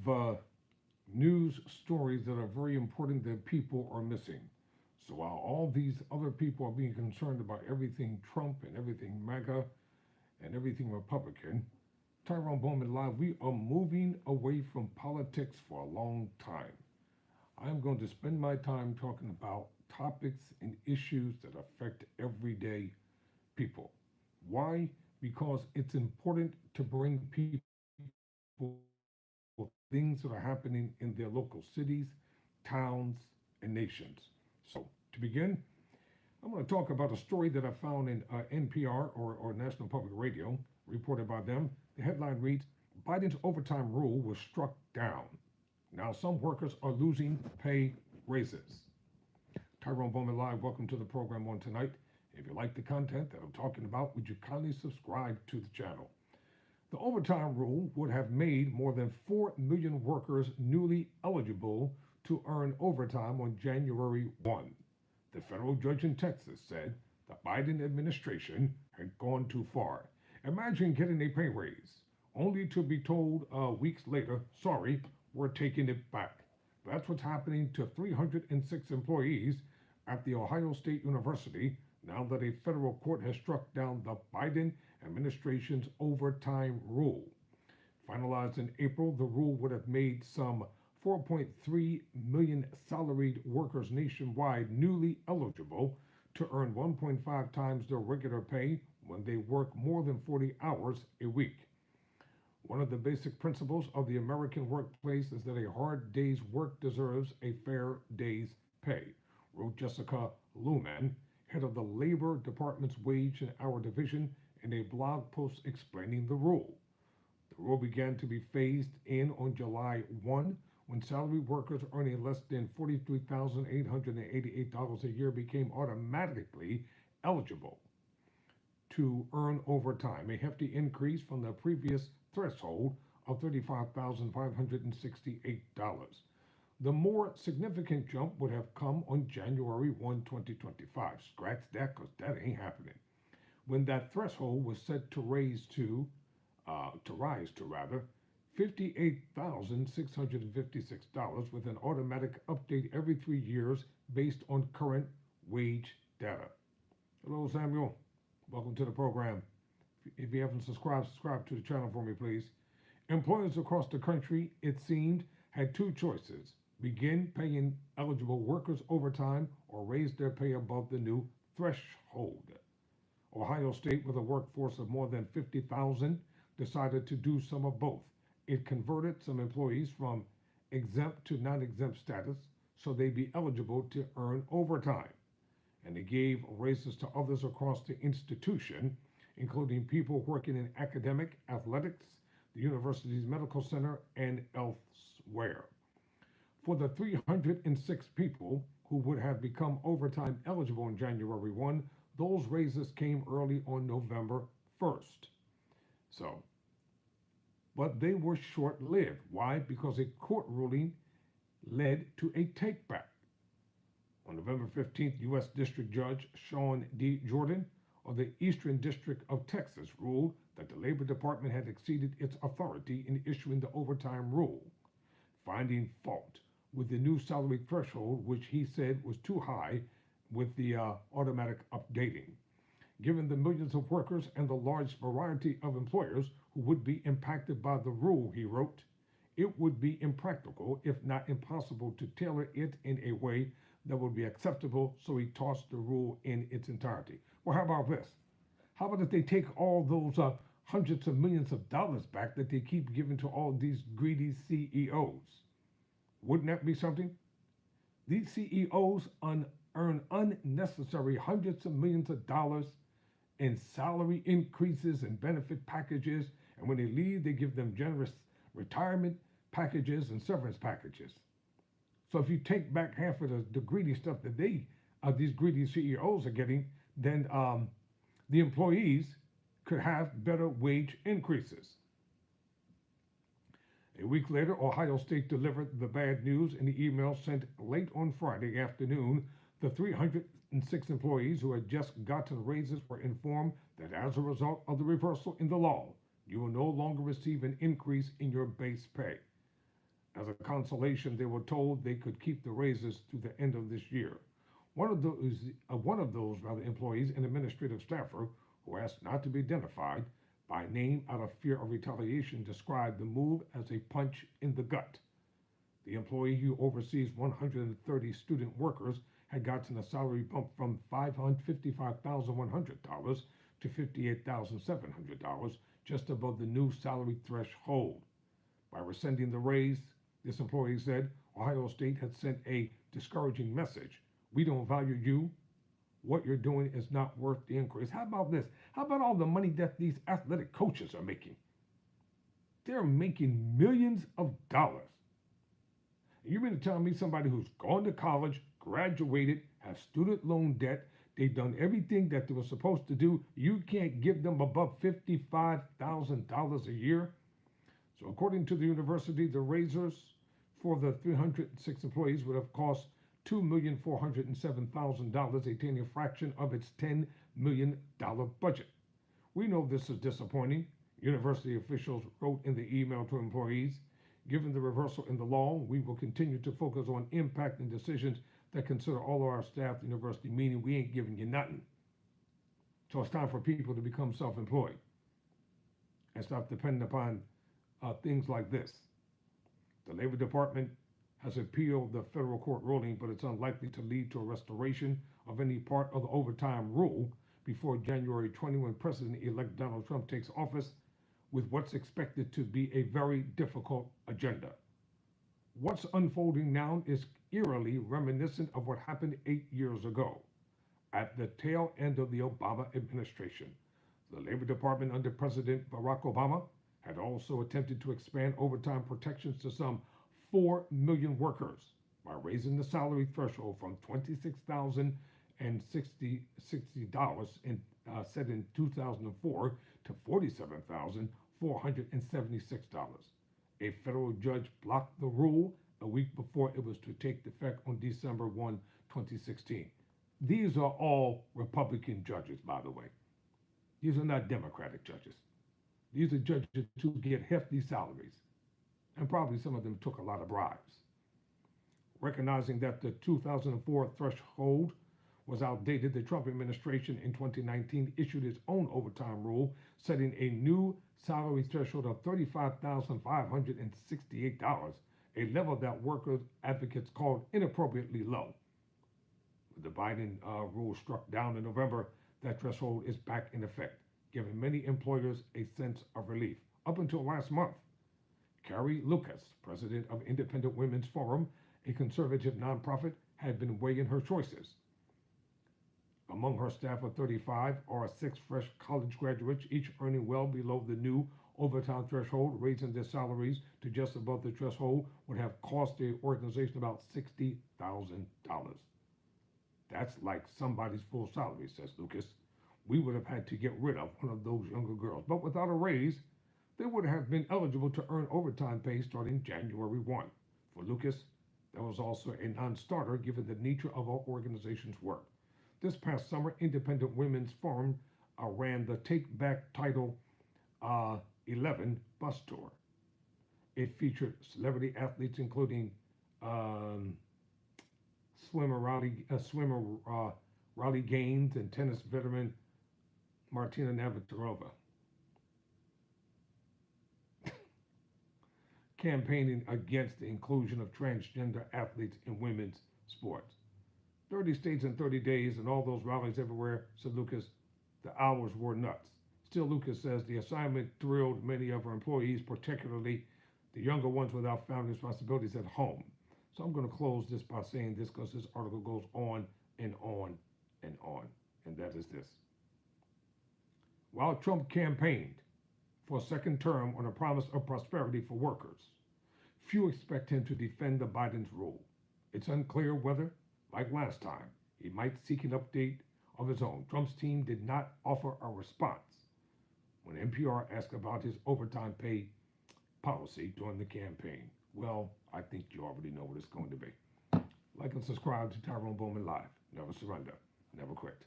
of news stories that are very important that people are missing. So while all these other people are being concerned about everything Trump and everything MAGA and everything Republican, Tyrone Bowman Live, we are moving away from politics for a long time. I'm going to spend my time talking about topics and issues that affect everyday people. Why? Because it's important to bring people things that are happening in their local cities, towns, and nations. So, to begin, I'm going to talk about a story that I found in NPR or National Public Radio, reported by them. The headline reads, Biden's overtime rule was struck down. Now some workers are losing pay raises. Tyrone Bowman Live, welcome to the program on tonight. If you like the content that I'm talking about, would you kindly subscribe to the channel? The overtime rule would have made more than 4 million workers newly eligible to earn overtime on January 1. The federal judge in Texas said the Biden administration had gone too far. Imagine getting a pay raise, only to be told weeks later, sorry, we're taking it back. That's what's happening to 306 employees at the Ohio State University now that a federal court has struck down the Biden administration's overtime rule. Finalized in April, the rule would have made some 4.3 million salaried workers nationwide newly eligible to earn 1.5 times their regular pay when they work more than 40 hours a week. One of the basic principles of the American workplace is that a hard day's work deserves a fair day's pay, wrote Jessica Luman, head of the Labor Department's Wage and Hour Division, in a blog post explaining the rule. The rule began to be phased in on July 1, when salaried workers earning less than $43,888 a year became automatically eligible to earn overtime, a hefty increase from the previous threshold of $35,568. The more significant jump would have come on January 1, 2025. Scratch that, because that ain't happening. When that threshold was set to rise to $58,656 with an automatic update every 3 years based on current wage data. Hello, Samuel. Welcome to the program. If you haven't subscribe to the channel for me, please. Employers across the country, it seemed, had two choices: begin paying eligible workers overtime or raise their pay above the new threshold. Ohio State, with a workforce of more than 50,000, decided to do some of both. It converted some employees from exempt to non-exempt status so they'd be eligible to earn overtime. And it gave raises to others across the institution, including people working in academic, athletics, the university's medical center, and elsewhere. For the 306 people who would have become overtime eligible on January 1, those raises came early on November 1st. But they were short-lived. Why? Because a court ruling led to a take-back. On November 15th, U.S. District Judge Sean D. Jordan of the Eastern District of Texas ruled that the Labor Department had exceeded its authority in issuing the overtime rule, finding fault with the new salary threshold, which he said was too high with the automatic updating. Given the millions of workers and the large variety of employers who would be impacted by the rule, he wrote, it would be impractical, if not impossible, to tailor it in a way that would be acceptable, so he tossed the rule in its entirety. Well, how about this? How about if they take all those hundreds of millions of dollars back that they keep giving to all these greedy CEOs? Wouldn't that be something? These CEOs earn unnecessary hundreds of millions of dollars in salary increases and benefit packages, and when they leave, they give them generous retirement packages and severance packages. So if you take back half of the greedy stuff that these greedy CEOs are getting, then the employees could have better wage increases. A week later, Ohio State delivered the bad news in the email sent late on Friday afternoon. The 306 employees who had just gotten raises were informed that as a result of the reversal in the law, you will no longer receive an increase in your base pay. As a consolation, they were told they could keep the raises through the end of this year. One of those employees, an administrative staffer who asked not to be identified by name out of fear of retaliation, described the move as a punch in the gut. The employee who oversees 130 student workers had gotten a salary bump from $55,100 to $58,700, just above the new salary threshold. By rescinding the raise, this employee said, Ohio State had sent a discouraging message. We don't value you. What you're doing is not worth the increase. How about this? How about all the money that these athletic coaches are making? They're making millions of dollars. You mean to tell me somebody who's gone to college, graduated, has student loan debt, they've done everything that they were supposed to do, you can't give them above $55,000 a year? So according to the university, the raises for the 306 employees would have cost $2,407,000, a tiny fraction of its $10 million budget. We know this is disappointing. University officials wrote in the email to employees, given the reversal in the law, we will continue to focus on impact and decisions that consider all of our staff at the university, meaning we ain't giving you nothing. So it's time for people to become self-employed and stop depending upon things like this. The Labor Department has appealed the federal court ruling, but it's unlikely to lead to a restoration of any part of the overtime rule before January 20, when President-elect Donald Trump takes office, with what's expected to be a very difficult agenda. What's unfolding now is eerily reminiscent of what happened 8 years ago, at the tail end of the Obama administration. The Labor Department under President Barack Obama had also attempted to expand overtime protections to some 4 million workers by raising the salary threshold from $26,060 set in 2004 to $47,476. A federal judge blocked the rule a week before it was to take effect on December 1, 2016. These are all Republican judges, by the way. These are not Democratic judges. These are judges who get hefty salaries, and probably some of them took a lot of bribes. Recognizing that the 2004 threshold was outdated, the Trump administration in 2019 issued its own overtime rule, setting a new salary threshold of $35,568, a level that workers advocates called inappropriately low. With the Biden rule struck down in November, that threshold is back in effect, giving many employers a sense of relief. Up until last month, Carrie Lucas, president of Independent Women's Forum, a conservative nonprofit, had been weighing her choices. Among her staff of 35 are 6 fresh college graduates, each earning well below the new overtime threshold. Raising their salaries to just above the threshold would have cost the organization about $60,000. That's like somebody's full salary, says Lucas. We would have had to get rid of one of those younger girls. But without a raise, they would have been eligible to earn overtime pay starting January 1. For Lucas, that was also a non-starter given the nature of our organization's work. This past summer, Independent Women's Forum ran the Take Back Title 11 bus tour. It featured celebrity athletes including swimmer Riley Gaines and tennis veteran Martina Navratilova, campaigning against the inclusion of transgender athletes in women's sports. 30 states in 30 days and all those rallies everywhere, said Lucas. The hours were nuts. Still, Lucas says the assignment thrilled many of her employees, particularly the younger ones without family responsibilities at home. So I'm going to close this by saying this because this article goes on and on and on, and that is this. While Trump campaigned for a second term on a promise of prosperity for workers, few expect him to defend the Biden's rule. It's unclear whether, like last time, he might seek an update of his own. Trump's team did not offer a response when NPR asked about his overtime pay policy during the campaign. Well, I think you already know what it's going to be. Like and subscribe to Tyrone Bowman Live. Never surrender, never quit.